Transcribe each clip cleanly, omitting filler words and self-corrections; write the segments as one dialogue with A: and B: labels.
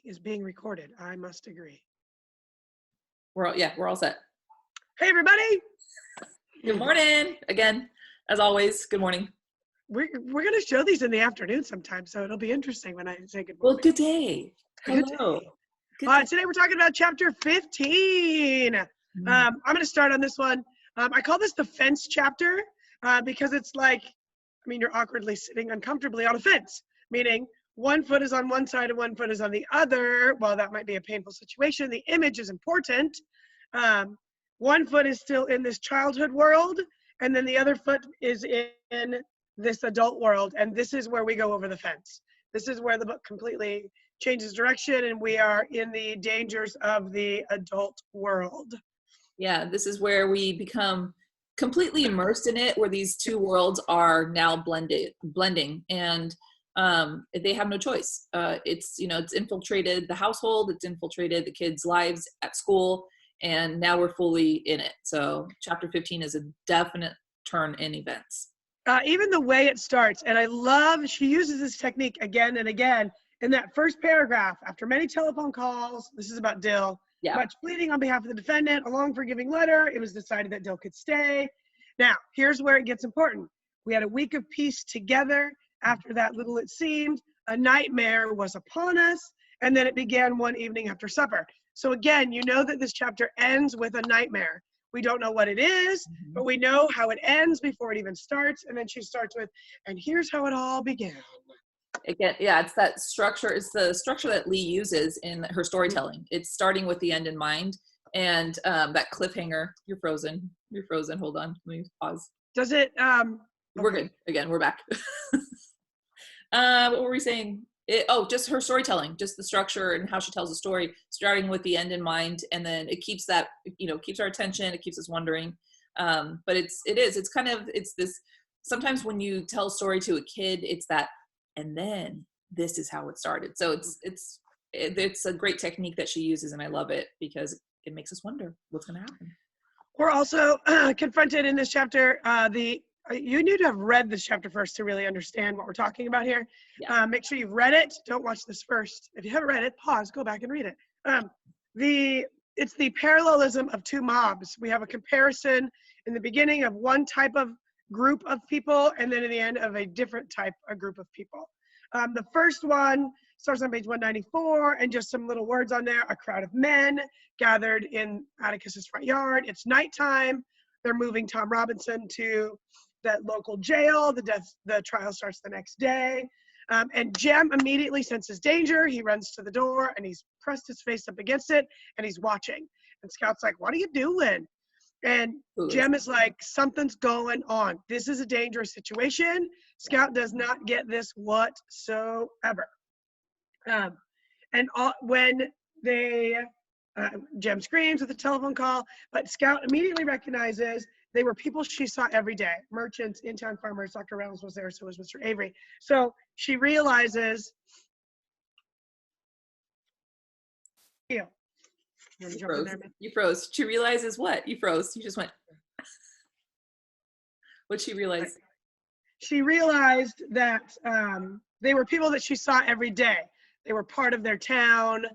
A: is being recorded. I must agree.
B: We're all set.
A: Hey, everybody.
B: Good morning. Again, as always, good morning.
A: We're going to show these in the afternoon sometime, so it'll be interesting when I say good morning.
B: Well, good day.
A: Good
B: Hello.
A: day.
B: Good day.
A: Today we're talking about chapter 15. I'm going to start on this one. I call this the fence chapter because it's like, I mean, you're awkwardly sitting uncomfortably on a fence, meaning one foot is on one side and one foot is on the other. While that might be a painful situation, the image is important. One foot is still in this childhood world, and then the other foot is in this adult world, and this is where we go over the fence. This is where the book completely changes direction, and we are in the dangers of the adult world.
B: Yeah, this is where we become completely immersed in it, where these two worlds are now blending, and they have no choice. It's infiltrated the household, it's infiltrated the kids' lives at school, and now we're fully in it. So chapter 15 is a definite turn in events.
A: Even the way it starts, and I love, she uses this technique again and again in that first paragraph. After many telephone calls, this is about Dill, much pleading on behalf of the defendant, a long forgiving letter, it was decided that Dill could stay. Now, here's where it gets important. We had a week of peace together. After that, little it seemed, a nightmare was upon us, and then it began one evening after supper. So again, you know that this chapter ends with a nightmare. We don't know what it is, but we know how it ends before it even starts. And then she starts with, and here's how it all began.
B: Again, yeah, it's that structure. It's the structure that Lee uses in her storytelling. It's starting with the end in mind. And that cliffhanger, you're frozen. Hold on, let me pause.
A: Does it?
B: We're good. Again, we're back. What were we saying? Just her storytelling, just the structure and how she tells the story, starting with the end in mind, and then it keeps that, keeps our attention, it keeps us wondering. But it's this, sometimes when you tell a story to a kid, it's that, and then this is how it started. So it's a great technique that she uses, and I love it because it makes us wonder what's going to happen.
A: We're also confronted in this chapter, you need to have read this chapter first to really understand what we're talking about here. Yeah. Make sure you've read it. Don't watch this first. If you haven't read it, pause, go back and read it. It's the parallelism of two mobs. We have a comparison in the beginning of one type of group of people, and then in the end of a different type of group of people. The first one starts on page 194, and just some little words on there. A crowd of men gathered in Atticus's front yard. It's nighttime. They're moving Tom Robinson to that local jail. The trial starts the next day. And Jem immediately senses danger. He runs to the door and he's pressed his face up against it and he's watching. And Scout's like, what are you doing? And Jem is like, something's going on. This is a dangerous situation. Scout does not get this whatsoever. When Jem screams with a telephone call, but Scout immediately recognizes they were people she saw every day. Merchants, in-town farmers. Dr. Reynolds was there, so was Mr. Avery. So she realizes, you
B: froze. She realizes what? You froze. You just went. What'd she realize?
A: She realized that they were people that she saw every day. They were part of their town,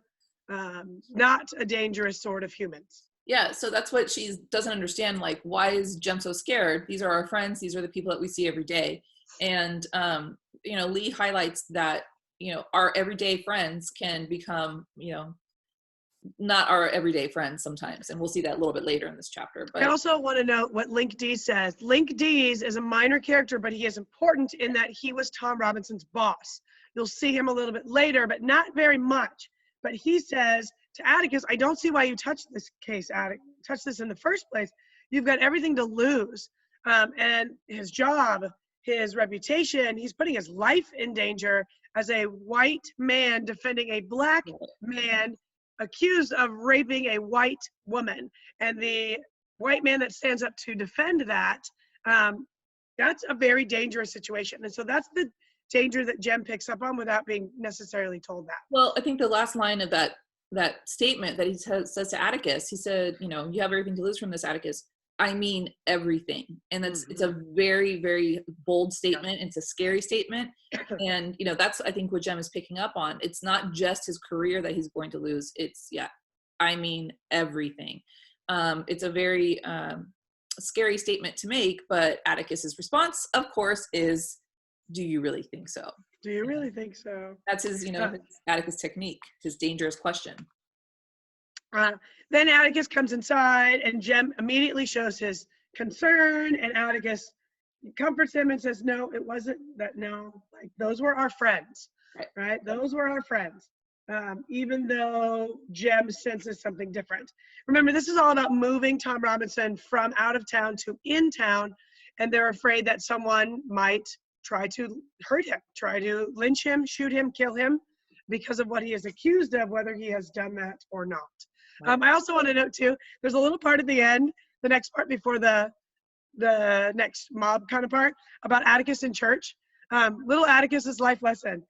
A: not a dangerous sort of humans.
B: Yeah, so that's what she doesn't understand. Like, why is Jem so scared? These are our friends. These are the people that we see every day. And, Lee highlights that, our everyday friends can become, not our everyday friends sometimes. And we'll see that a little bit later in this chapter. But
A: I also want to note what Link D says. Link D's is a minor character, but he is important in that he was Tom Robinson's boss. You'll see him a little bit later, but not very much. But he says to Atticus, I don't see why you touched this case, Atticus, touched this in the first place. You've got everything to lose. And his job, his reputation, he's putting his life in danger as a white man defending a black man accused of raping a white woman. And the white man that stands up to defend that, that's a very dangerous situation. And so that's the danger that Jem picks up on without being necessarily told that.
B: Well, I think the last line of that statement that he says to Atticus, he said, you have everything to lose from this, Atticus. I mean everything. And it's a very, very bold statement. It's a scary statement. And, you know, that's, I think, what Jem is picking up on. It's not just his career that he's going to lose. It's, I mean everything. It's a very scary statement to make, but Atticus's response, of course, is, do you really think so?
A: Do you really think so?
B: That's his, you know, his Atticus technique, his dangerous question.
A: Then Atticus comes inside and Jem immediately shows his concern, and Atticus comforts him and says, no, it wasn't that. No, like those were our friends, right? Those were our friends. Even though Jem senses something different. Remember, this is all about moving Tom Robinson from out of town to in town, and they're afraid that someone might try to hurt him, try to lynch him, shoot him, kill him because of what he is accused of, whether he has done that or not. I also want to note too, there's a little part at the end, the next part before the next mob kind of part, about Atticus in church. Little Atticus's life lesson.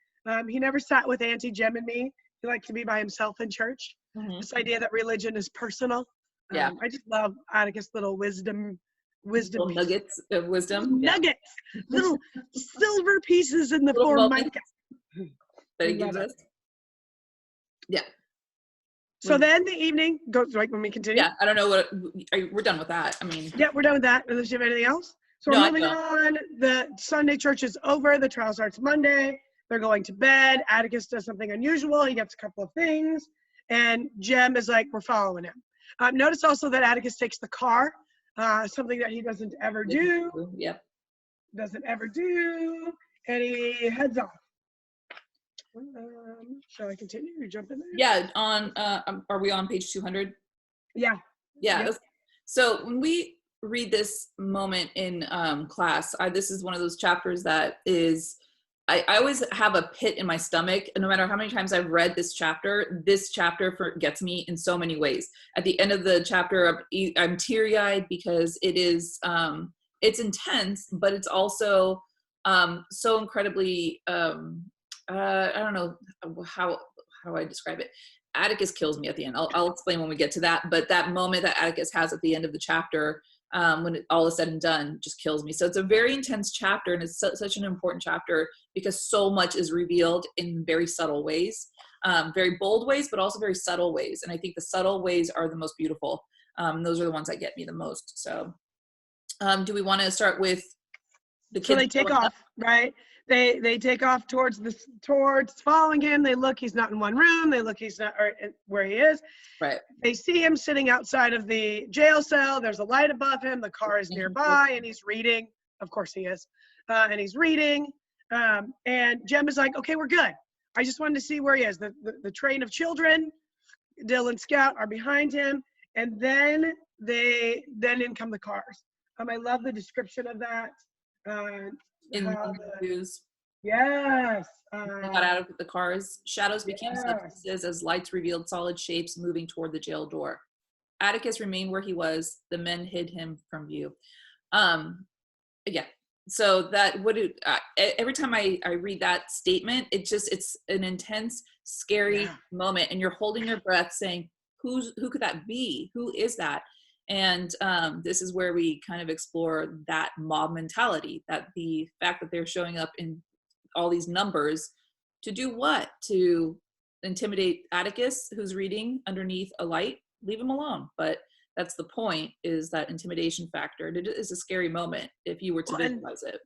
A: He never sat with Auntie Jem and me. He liked to be by himself in church. This idea that religion is personal. I just love Atticus' little wisdom
B: Little nuggets of wisdom.
A: Nuggets, little silver pieces in the formica
B: that he gives us. Yeah.
A: So then the evening goes, right, when we continue?
B: Yeah, I don't know what, we're done with that. I mean.
A: Yeah, we're done with that. Unless you have anything else? So we're moving on. The Sunday church is over. The trial starts Monday. They're going to bed. Atticus does something unusual. He gets a couple of things. And Jem is like, we're following him. Notice also that Atticus takes the car, something that he doesn't ever do.
B: Yep.
A: Doesn't ever do. And he heads off. Shall I continue? You jump in there?
B: Yeah, are we on page 200?
A: Yeah.
B: Yep. So when we read this moment in class, this is one of those chapters that is, I always have a pit in my stomach, and no matter how many times I've read this chapter gets me in so many ways. At the end of the chapter, I'm teary-eyed because it is, it's intense, but it's also so incredibly, I don't know how I describe it. Atticus kills me at the end. I'll explain when we get to that. But that moment that Atticus has at the end of the chapter, when all is said and done, just kills me. So it's a very intense chapter, and it's such an important chapter because so much is revealed in very subtle ways, very bold ways, but also very subtle ways. And I think the subtle ways are the most beautiful. Those are the ones that get me the most. So do we want to start with the kids?
A: So they take off, right? They take off towards following him. They look, he's not in one room. They look, he's not where he is.
B: Right.
A: They see him sitting outside of the jail cell. There's a light above him. The car is nearby, and he's reading. Of course he is. And he's reading. And Jem is like, okay, we're good. I just wanted to see where he is. The train of children, Dylan Scout, are behind him. And then in come the cars. I love the description of that.
B: In the news.
A: Yes.
B: They got out of the cars. Shadows became substances as lights revealed solid shapes moving toward the jail door. Atticus remained where he was. The men hid him from view. Yeah. So that every time I read that statement, it's an intense, scary moment, and you're holding your breath, saying, "Who could that be? Who is that?" And this is where we kind of explore that mob mentality, that the fact that they're showing up in all these numbers to do what? To intimidate Atticus, who's reading underneath a light. Leave him alone. But that's the point, is that intimidation factor. It is a scary moment if you were to visualize it.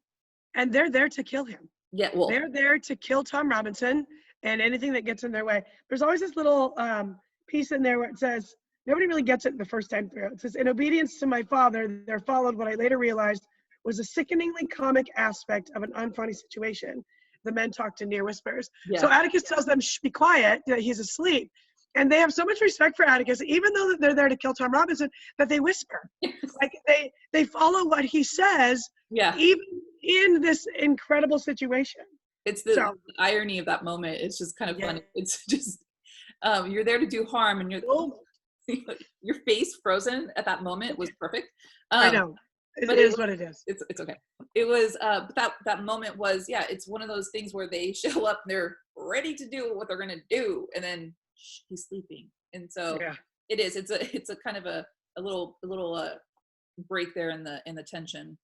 A: And they're there to kill him.
B: Yeah, well.
A: They're there to kill Tom Robinson and anything that gets in their way. There's always this little piece in there where it says, nobody really gets it the first time through. It says, in obedience to my father, there followed what I later realized was a sickeningly comic aspect of an unfunny situation. The men talked in near whispers. Yeah. So Atticus tells them, shh, be quiet, that he's asleep. And they have so much respect for Atticus, even though they're there to kill Tom Robinson, that they whisper. Like they follow what he says, even in this incredible situation.
B: It's the irony of that moment. It's just kind of funny. It's just, you're there to do harm, and your face frozen at that moment was perfect.
A: I know. It is what it is.
B: It's okay. It was, but that moment was, it's one of those things where they show up and they're ready to do what they're going to do. And then he's sleeping. And so it is, it's a kind of a little break there in the tension.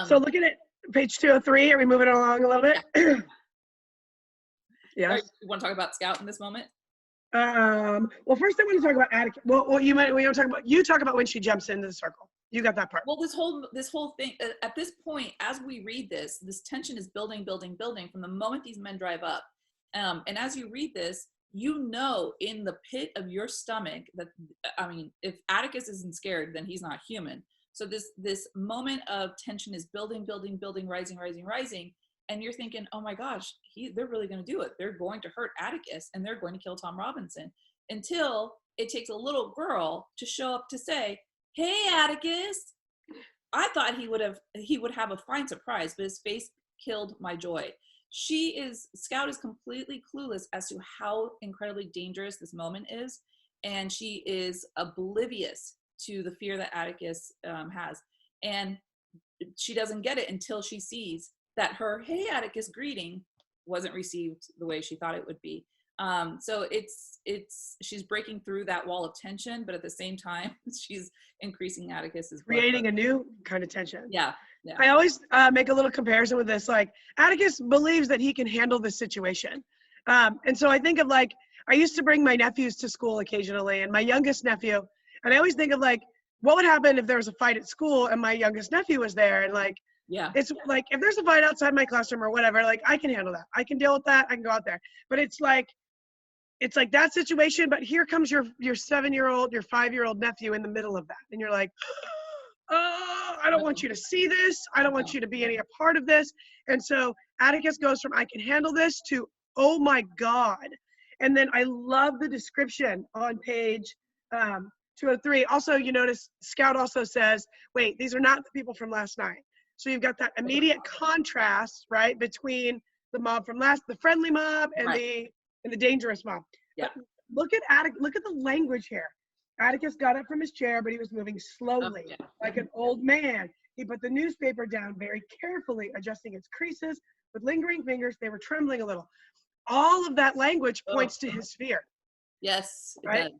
A: So looking at page 203, are we moving along a little bit?
B: Yeah.
A: Yes.
B: You want to talk about Scout in this moment?
A: Well, first I want to talk about Atticus. Well, you talk about when she jumps into the circle. You got that part.
B: Well, this whole thing, at this point, as we read this tension is building from the moment these men drive up. And as you read this, you know, in the pit of your stomach that, I mean, if Atticus isn't scared, then he's not human. So this moment of tension is building, rising. And you're thinking, oh my gosh, they're really going to do it. They're going to hurt Atticus and they're going to kill Tom Robinson, until it takes a little girl to show up to say, hey, Atticus, I thought he would have a fine surprise, but his face killed my joy. Scout is completely clueless as to how incredibly dangerous this moment is. And she is oblivious to the fear that Atticus has. And she doesn't get it until she sees that her "Hey Atticus" greeting wasn't received the way she thought it would be. So she's breaking through that wall of tension, but at the same time, she's increasing Atticus's
A: creating a new kind of tension.
B: Yeah.
A: I always make a little comparison with this. Like, Atticus believes that he can handle this situation. And so I think of, like, I used to bring my nephews to school occasionally, and my youngest nephew, and I always think of, like, what would happen if there was a fight at school and my youngest nephew was there, and, like,
B: yeah,
A: it's like, if there's a fight outside my classroom or whatever, like, I can handle that. I can deal with that. I can go out there. But it's like that situation, but here comes your 7-year-old, your 5-year-old nephew in the middle of that. And you're like, oh, I don't want you to see this. I don't want you to be any a part of this. And so Atticus goes from, I can handle this, to, oh my God. And then I love the description on page 203. Also, you notice Scout also says, wait, these are not the people from last night. So you've got that immediate contrast, right, between the mob from the friendly mob and
B: right.
A: the dangerous mob.
B: Yeah.
A: But look at the language here. Atticus got up from his chair, but he was moving slowly, like an old man. He put the newspaper down very carefully, adjusting its creases. With lingering fingers, they were trembling a little. All of that language points to his fear.
B: Yes, it
A: right?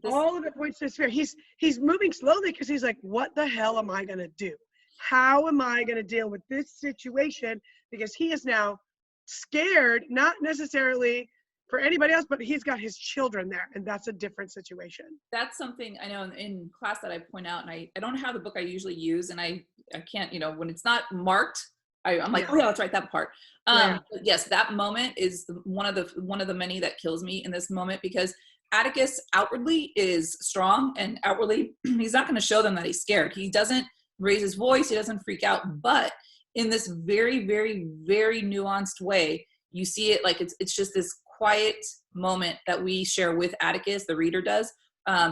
B: does.
A: All of it points to his fear. He's moving slowly because he's like, what the hell am I going to do? How am I going to deal with this situation? Because he is now scared, not necessarily for anybody else, but he's got his children there, and that's a different situation.
B: That's something I know in class that I point out, and I don't have the book I usually use, and I can't, when it's not marked, I'm like, oh yeah, let's write that part. But yes, that moment is one of the many that kills me in this moment, because Atticus outwardly is strong, and outwardly he's not going to show them that he's scared. He doesn't raise his voice, he doesn't freak out, but in this very, very, very nuanced way, you see it like it's just this quiet moment that we share with Atticus, the reader does,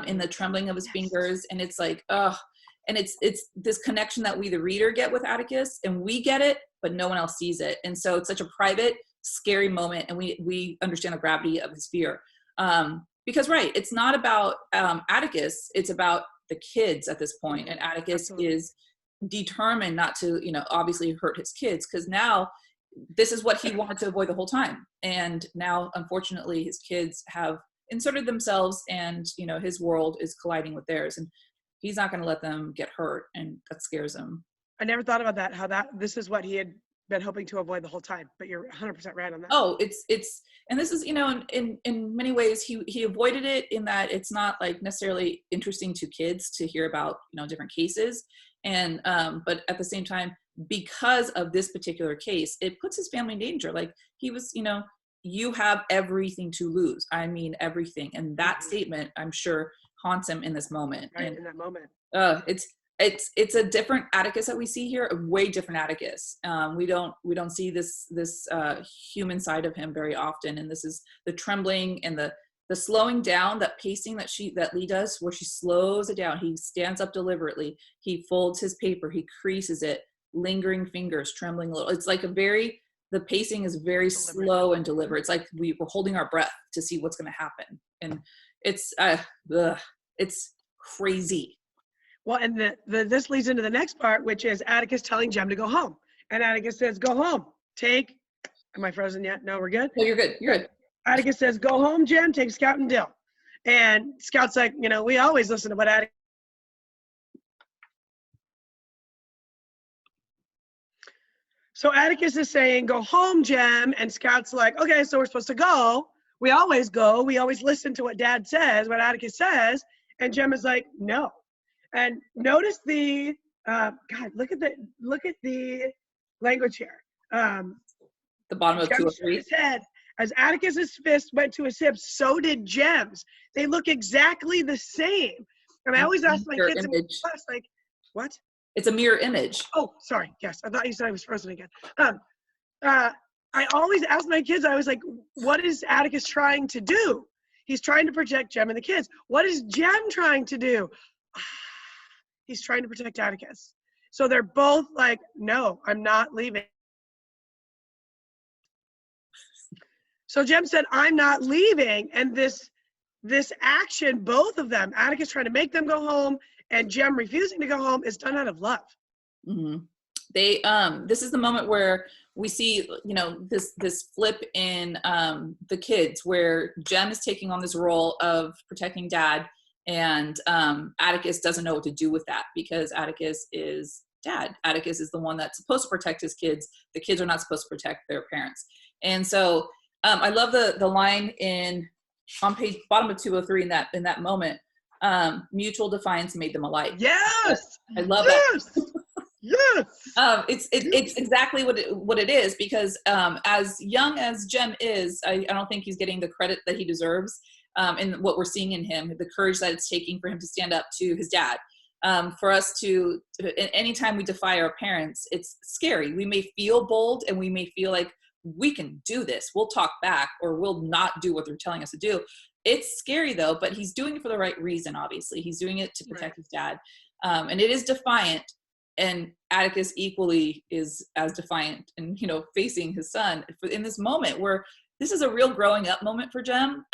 B: in the trembling of his fingers. And it's like, and it's this connection that we, the reader, get with Atticus, and we get it, but no one else sees it. And so it's such a private, scary moment, and we understand the gravity of his fear. Because it's not about Atticus, it's about the kids at this point, and Atticus is determined not to, obviously hurt his kids, because now this is what he wanted to avoid the whole time. And now, unfortunately, his kids have inserted themselves, and, his world is colliding with theirs, and he's not going to let them get hurt, and that scares him.
A: I never thought about that, how this is what he had been hoping to avoid the whole time, but you're 100% right on that.
B: Oh, and this is, in many ways, he avoided it in that it's not like necessarily interesting to kids to hear about, different cases. And, but at the same time, because of this particular case, it puts his family in danger. Like, he was, you have everything to lose. I mean, everything. And that statement, I'm sure, haunts him in this moment.
A: Right,
B: and
A: in that moment.
B: It's a different Atticus that we see here, a way different Atticus. We don't see this human side of him very often. And this is the trembling and the slowing down, that pacing that Lee does, where she slows it down. He stands up deliberately. He folds his paper. He creases it, lingering fingers, trembling a little. It's like the pacing is very slow and deliberate. It's like we're holding our breath to see what's going to happen. And it's crazy.
A: Well, and this leads into the next part, which is Atticus telling Jem to go home. And Atticus says, go home. Am I frozen yet? No, we're good?
B: No, you're good. You're good.
A: Atticus says, go home, Jem, take Scout and Dill. And Scout's like, we always listen to what Atticus. So Atticus is saying, go home, Jem. And Scout's like, okay, so we're supposed to go. We always go. We always listen to what Dad says, what Atticus says. And Jem is like, no. And notice the, God, look at the language here.
B: The bottom of
A: Jem
B: 203.
A: shook his head. As Atticus's fist went to his hips, so did Jem's. They look exactly the same. And I always ask my kids in class, like, what?
B: It's a mirror image.
A: Oh, sorry. Yes, I thought you said I was frozen again. I always ask my kids, I was like, what is Atticus trying to do? He's trying to protect Jem and the kids. What is Jem trying to do? He's trying to protect Atticus. So they're both like, no, I'm not leaving. So Jem said, I'm not leaving. And this action, both of them, Atticus trying to make them go home and Jem refusing to go home, is done out of love.
B: Mm-hmm. This is the moment where we see, you know, this flip in the kids, where Jem is taking on this role of protecting Dad, and Atticus doesn't know what to do with that, because Atticus is Dad. Atticus is the one that's supposed to protect his kids. The kids are not supposed to protect their parents. And so I love the line on page bottom of 203 in that moment. Mutual defiance made them alike.
A: Yes.
B: I love
A: yes!
B: that.
A: Yes.
B: It's exactly what it is, because as young as Jem is, I don't think he's getting the credit that he deserves in what we're seeing in him, the courage that it's taking for him to stand up to his dad. For us to anytime we defy our parents, it's scary. We may feel bold and we may feel like we can do this. We'll talk back, or we'll not do what they're telling us to do. It's scary though, but he's doing it for the right reason. Obviously, he's doing it to protect his dad, and it is defiant. And Atticus equally is as defiant and, you know, facing his son in this moment where this is a real growing up moment for Jem,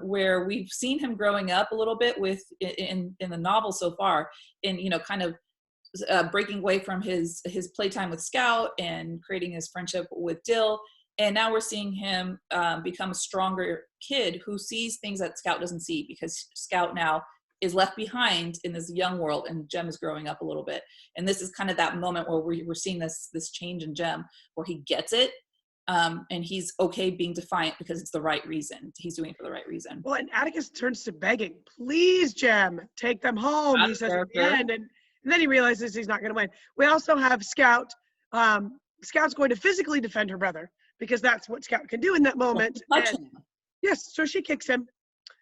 B: where we've seen him growing up a little bit in the novel so far, in, you know, kind of breaking away from his playtime with Scout and creating his friendship with Dill. And now we're seeing him become a stronger kid who sees things that Scout doesn't see, because Scout now is left behind in this young world, and Jem is growing up a little bit. And this is kind of that moment where we're seeing this change in Jem, where he gets it, and he's okay being defiant because it's the right reason. He's doing it for the right reason.
A: Well, and Atticus turns to begging, please, Jem, take them home. He says at the end, and then he realizes he's not going to win. We also have Scout. Scout's going to physically defend her brother, because that's what Scout can do in that moment. Yes, so she kicks him.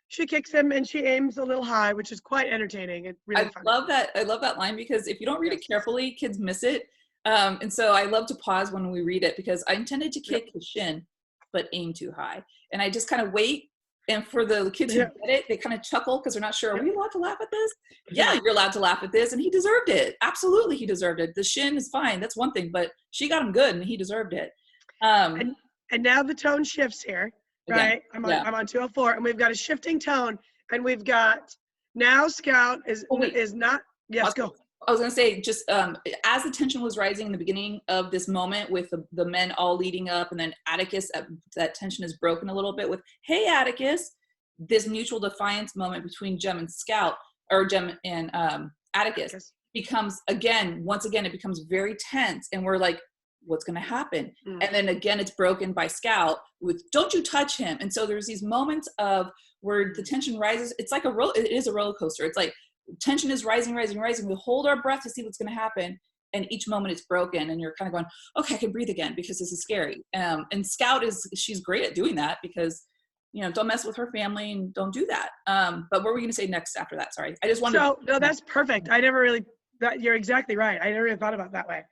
A: She kicks him and she aims a little high, which is quite entertaining and really fun.
B: I love that line, because if you don't read it carefully, kids miss it. And so I love to pause when we read it, because I intended to kick his shin, but aim too high. And I just kind of wait. And for the kids who get it, they kind of chuckle because they're not sure, are we allowed to laugh at this? Yeah, you're allowed to laugh at this. And he deserved it. Absolutely, he deserved it. The shin is fine. That's one thing. But she got him good and he deserved it.
A: And now the tone shifts here. Right, I'm on 204, and we've got a shifting tone, and we've got now Scout is not. Yes, go.
B: I was gonna say, just as the tension was rising in the beginning of this moment, with the men all leading up, and then Atticus, that tension is broken a little bit with, "Hey, Atticus," this mutual defiance moment between Jem and Scout, or Jem and Atticus, becomes once again, it becomes very tense, and we're like, what's going to happen? And then again, it's broken by Scout with, don't you touch him. And so there's these moments of where the tension rises. It's like it is a roller coaster. It's like tension is rising. We hold our breath to see what's going to happen. And each moment it's broken, and you're kind of going, okay, I can breathe again, because this is scary. And Scout she's great at doing that, because, you know, don't mess with her family and don't do that. But what were we going to say next after that? Sorry. I just wanted
A: no, that's perfect. You're exactly right. I never really thought about it that way.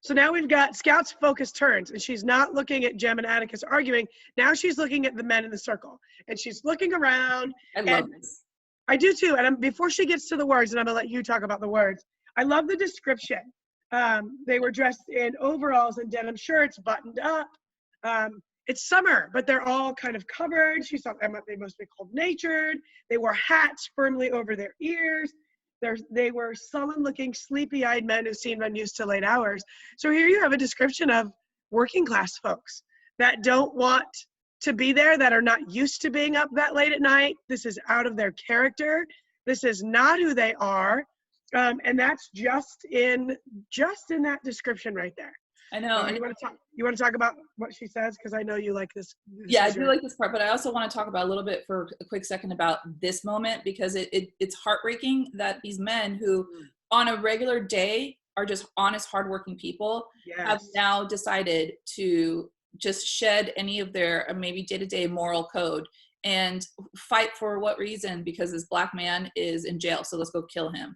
A: So now we've got Scout's focus turns, and she's not looking at Jem and Atticus arguing. Now she's looking at the men in the circle, and she's looking around.
B: I love this.
A: I do too. And before she gets to the words, and I'm gonna let you talk about the words, I love the description. They were dressed in overalls and denim shirts, buttoned up. It's summer, but they're all kind of covered. She thought they must be cold natured. They wore hats firmly over their ears. They were sullen-looking, sleepy-eyed men who seemed unused to late hours. So here you have a description of working-class folks that don't want to be there, that are not used to being up that late at night. This is out of their character. This is not who they are. And that's just in that description right there.
B: I know. And
A: you want to talk about what she says? Because I know you like this.
B: Yeah, I do like this part, but I also want to talk about a little bit for a quick second about this moment, because it's heartbreaking that these men who on a regular day are just honest, hardworking people have now decided to just shed any of their maybe day-to-day moral code and fight for what reason? Because this black man is in jail, so let's go kill him.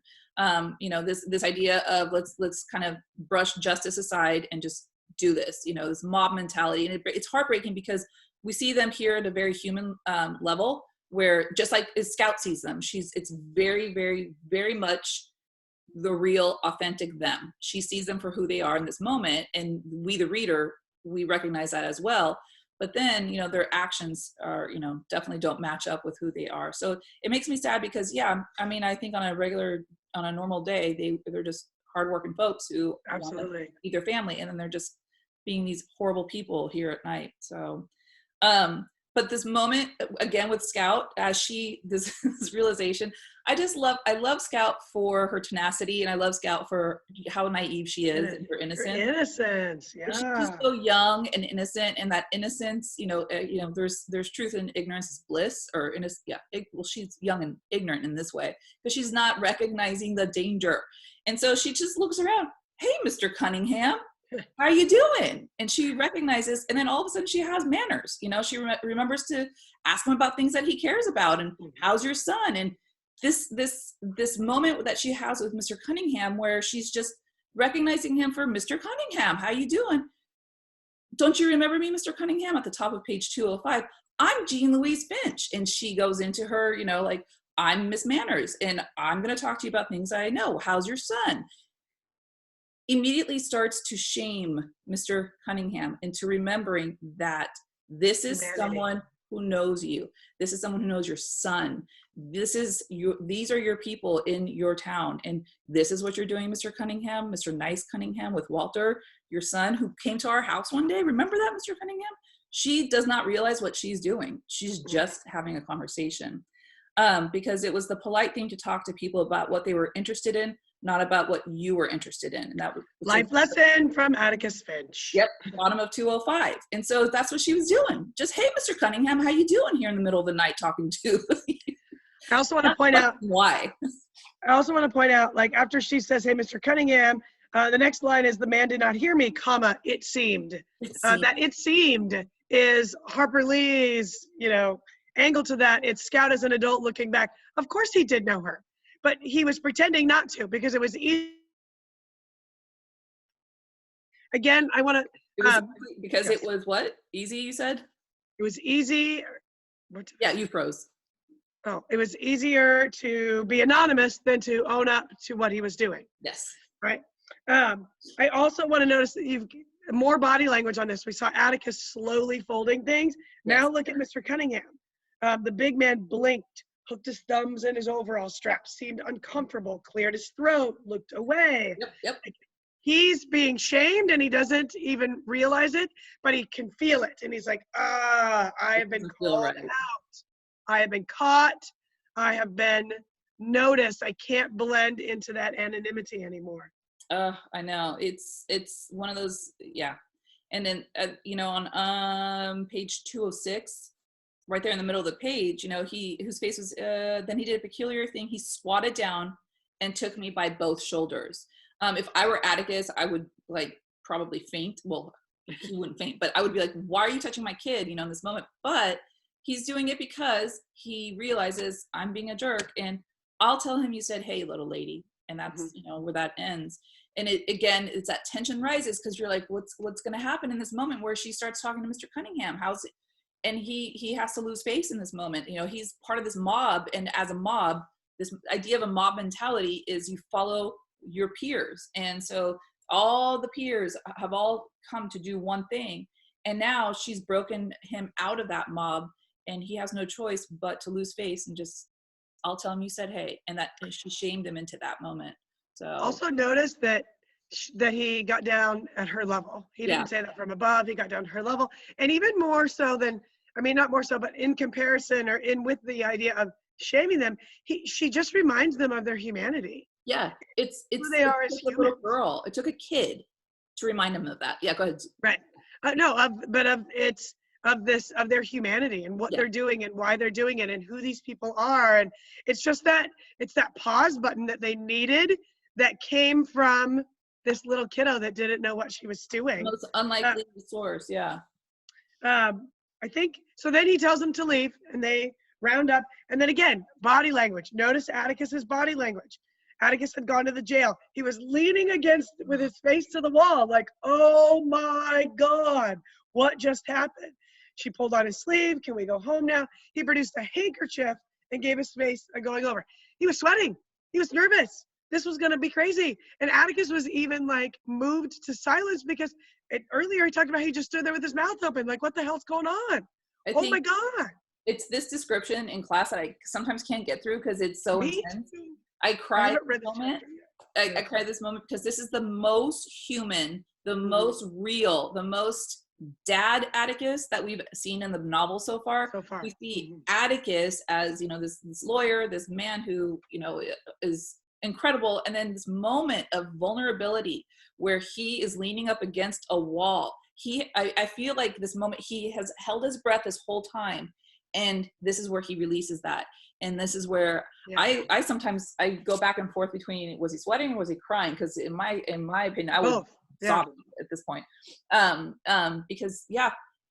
B: This idea of let's kind of brush justice aside and just do this, this mob mentality. And it's heartbreaking because we see them here at a very human level, where just like as Scout sees them, it's very, very, very much the real, authentic them. She sees them for who they are in this moment, and we, the reader, we recognize that as well. But then, their actions are, definitely don't match up with who they are. So it makes me sad because, I think on a normal day, they're just hardworking folks who
A: absolutely
B: want to feed their family, and then they're just being these horrible people here at night. So, but this moment again with Scout, as this realization, I love Scout for her tenacity, and I love Scout for how naive she is and her innocence.
A: Her innocence, yeah.
B: She's so young and innocent, and that innocence, there's truth in ignorance is bliss, or she's young and ignorant in this way because she's not recognizing the danger, and so she just looks around. Hey, Mr. Cunningham, how are you doing? And she recognizes, and then all of a sudden she has manners. She remembers to ask him about things that he cares about, and how's your son? And this moment that she has with Mr. Cunningham, where she's just recognizing him for Mr. Cunningham. How you doing? Don't you remember me, Mr. Cunningham? At the top of page 205, I'm Jean Louise Finch. And she goes into her, like, I'm Miss Manners, and I'm going to talk to you about things I know. How's your son? Immediately starts to shame Mr. Cunningham into remembering that this is someone who knows you. This is someone who knows your son. These are your people in your town. And this is what you're doing, Mr. Cunningham, Mr. Nice Cunningham, with Walter, your son, who came to our house one day. Remember that, Mr. Cunningham? She does not realize what she's doing. She's just having a conversation. Because it was the polite thing to talk to people about what they were interested in, not about what you were interested in. And that was
A: life lesson from Atticus Finch.
B: Yep, bottom of 205. And so that's what she was doing. Just, hey, Mr. Cunningham, how you doing here in the middle of the night talking to?
A: I also want to point out
B: why.
A: I also want to point out, like, after she says, hey, Mr. Cunningham, the next line is, the man did not hear me, comma, it seemed. That it seemed is Harper Lee's, angle to that. It's Scout as an adult looking back. Of course he did know her, but he was pretending not to because it was easy. Again, I want to.
B: Because yes. It was what? Easy, you said?
A: It was easy.
B: Yeah, you froze.
A: Oh, it was easier to be anonymous than to own up to what he was doing.
B: Yes.
A: Right. I also want to notice that you've more body language on this. We saw Atticus slowly folding things. Yes. Now look at Mr. Cunningham. The big man blinked, hooked his thumbs in his overall strap, seemed uncomfortable, cleared his throat, looked away.
B: Yep.
A: He's being shamed and he doesn't even realize it, but he can feel it. And he's like, I have been called out. I have been caught. I have been noticed. I can't blend into that anonymity anymore.
B: I know. It's one of those, yeah. And then, on page 206, right there in the middle of the page, whose face was, then he did a peculiar thing. He squatted down and took me by both shoulders. If I were Atticus, I would probably faint. Well, he wouldn't faint, but I would be like, why are you touching my kid, in this moment? But he's doing it because he realizes I'm being a jerk, and I'll tell him you said, hey, little lady. And that's, where that ends. And it's that tension rises because you're like, what's going to happen in this moment where she starts talking to Mr. Cunningham? How's it? And he has to lose face in this moment. He's part of this mob. And as a mob, this idea of a mob mentality is you follow your peers. And so all the peers have all come to do one thing. And now she's broken him out of that mob, and he has no choice but to lose face and just, I'll tell him you said, hey, and that she shamed him into that moment. So
A: also notice that he got down at her level. He didn't say that from above. He got down to her level. And even more so than, not more so, but in comparison or with the idea of shaming them, she just reminds them of their humanity.
B: Yeah, it's
A: who they are as
B: a little girl. It took a kid to remind them of that. Yeah, go ahead.
A: Right. No, of their humanity and what
B: Yeah.
A: they're doing and why they're doing it and who these people are. And it's just that it's that pause button that they needed that came from this little kiddo that didn't know what she was doing.
B: Most unlikely source. Yeah.
A: I think so. Then he tells them to leave and they round up. And then again, body language. Notice Atticus's body language. Atticus had gone to the jail. He was leaning against with his face to the wall, like, oh my God, what just happened? She pulled on his sleeve. Can we go home now? He produced a handkerchief and gave his face a going over. He was sweating. He was nervous. This was going to be crazy. And Atticus was even like moved to silence because earlier he talked about he just stood there with his mouth open, like, what the hell's going on? Oh my God.
B: It's this description in class that I sometimes can't get through because it's so intense. I cried this moment. I cried this moment because this is the most human, the most real, the most dad Atticus that we've seen in the novel so far. We see Atticus as, you know, this lawyer, this man who, you know, is incredible. And then this moment of vulnerability where he is leaning up against a wall. I feel like this moment, he has held his breath this whole time. And this is where he releases that. And this is where I sometimes I go back and forth between, was he sweating or was he crying? Because in my opinion, I was sobbing at this point. Because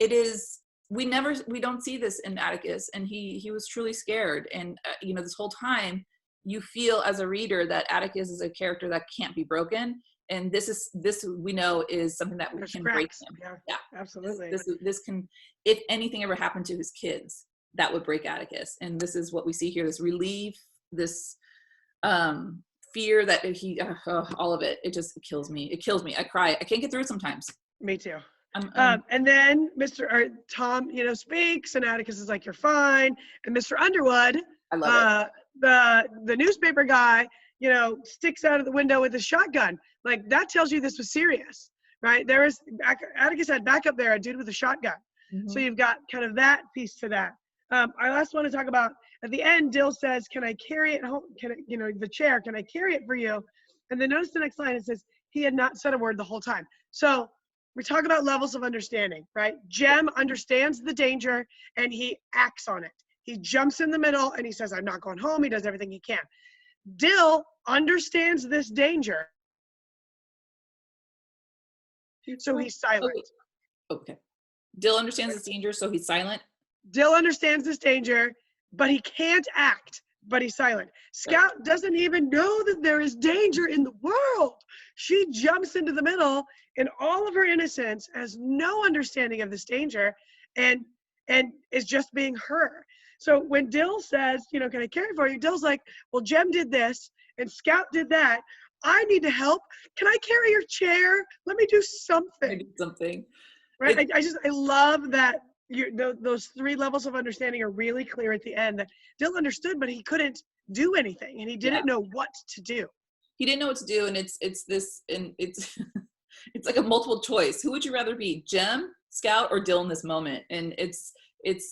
B: it is, we don't see this in Atticus, and he was truly scared. And you know, this whole time you feel as a reader that Atticus is a character that can't be broken. And this we know is something that we can break him.
A: Yeah, absolutely.
B: This can, if anything ever happened to his kids, that would break Atticus. And this is what we see here, this relief, this fear that all of it kills me. It kills me. I cry. I can't get through it sometimes.
A: Me too. And then Tom, you know, speaks, and Atticus is like, you're fine. And Mr. Underwood,
B: I love it.
A: The newspaper guy, you know, sticks out of the window with his shotgun. Like, that tells you this was serious, right? Atticus had back up there, a dude with a shotgun. So you've got kind of that piece to that. I last want to talk about, at the end, Dill says, can I carry it home? The chair, can I carry it for you? And then notice the next line, it says, he had not said a word the whole time. So we talk about levels of understanding, right? Jem understands the danger and he acts on it. He jumps in the middle and he says, I'm not going home. He does everything he can. Dill understands this danger, so he's silent.
B: Okay. Dill understands this danger, so he's silent.
A: Dill understands this danger, but he can't act, but he's silent. Scout doesn't even know that there is danger in the world. She jumps into the middle in all of her innocence, has no understanding of this danger, and is just being her. So when Dill says, you know, can I carry for you? Dill's like, well, Jem did this and Scout did that. I need to help. Can I carry your chair? Let me do something. Right? I love that those three levels of understanding are really clear at the end, that Dill understood, but he couldn't do anything and he didn't know what to do.
B: He didn't know what to do. And it's it's like a multiple choice. Who would you rather be, Jem, Scout, or Dill in this moment? And it's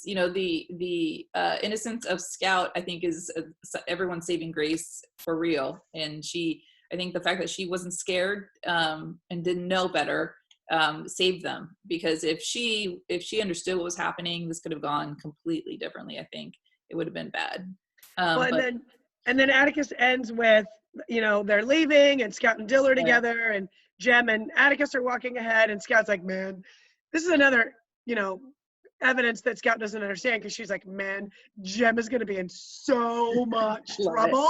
B: you know, the innocence of Scout, I think, is everyone's saving grace for real. And I think the fact that she wasn't scared and didn't know better saved them, because if she understood what was happening, this could have gone completely differently. I think it would have been bad.
A: And then Atticus ends with, you know, they're leaving and Scout and Dill are together and Jem and Atticus are walking ahead, and Scout's like, man, this is another, you know, evidence that Scout doesn't understand, because she's like, man, Jem is going to be in so much trouble.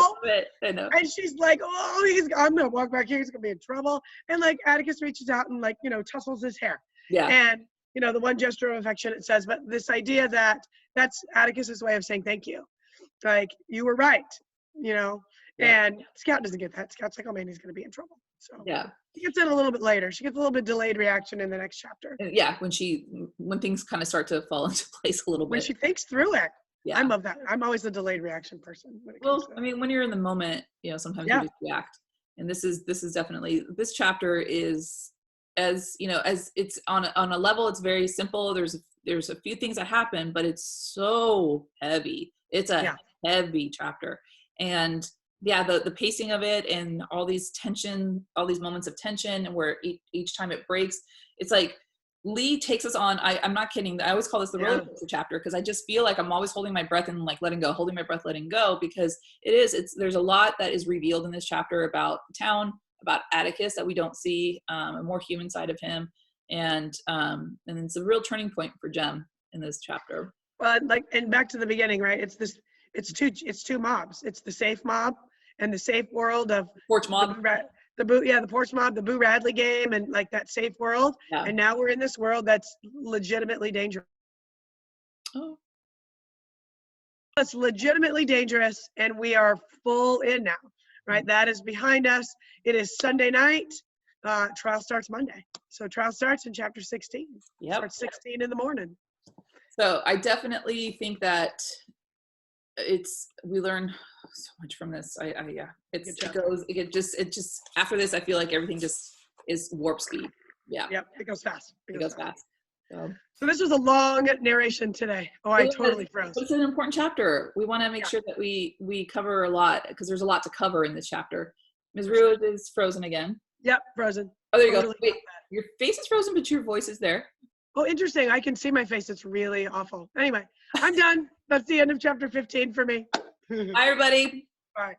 B: I know.
A: And she's like, oh, I'm going to walk back here. He's going to be in trouble. And like Atticus reaches out and, like, you know, tussles his hair.
B: Yeah.
A: And, you know, the one gesture of affection, it says, but this idea that that's Atticus's way of saying thank you. Like, you were right, you know. Yeah. And Scout doesn't get that. Scout's like, oh man, he's going to be in trouble. So
B: yeah,
A: she gets in a little bit later. She gets a little bit delayed reaction in the next chapter.
B: Yeah, when things kind of start to fall into place a little bit.
A: When she thinks through it.
B: Yeah.
A: I love that. I'm always a delayed reaction person.
B: I mean, when you're in the moment, you know, sometimes you just react. And this is definitely, this chapter is, as you know, as it's on a level, it's very simple. There's a few things that happen, but it's so heavy. It's a heavy chapter. And yeah, the pacing of it and all these moments of tension, and where each time it breaks, it's like Lee takes us on. I'm not kidding. I always call this the roller coaster chapter, because I just feel like I'm always holding my breath and like letting go, holding my breath, letting go, because there's a lot that is revealed in this chapter about town, about Atticus that we don't see, a more human side of him. And it's a real turning point for Jem in this chapter.
A: Well, and back to the beginning, right? It's two mobs. It's the safe mob and the safe world of
B: Porch mob.
A: The porch mob, the Boo Radley game, and like that safe world.
B: Yeah.
A: And now we're in this world that's legitimately dangerous.
B: Oh.
A: It's legitimately dangerous, and we are full in now, right? That is behind us. It is Sunday night. Trial starts Monday. So trial starts in chapter 16.
B: Yep.
A: Starts 16 in the morning.
B: So I definitely think that we learn so much from this. It just after this, I feel like everything just is warp speed. Yeah.
A: Yep. It goes fast.
B: It goes fast.
A: So this was a long narration today. Oh, I totally froze.
B: But it's an important chapter. We want to make sure that we cover a lot, because there's a lot to cover in this chapter. Ms. Ruiz is frozen again.
A: Yep, frozen.
B: Oh, there you go. Wait, your face is frozen, but your voice is there.
A: Oh, interesting. I can see my face. It's really awful. Anyway, I'm done. That's the end of chapter 15 for me.
B: Bye, everybody.
A: Bye.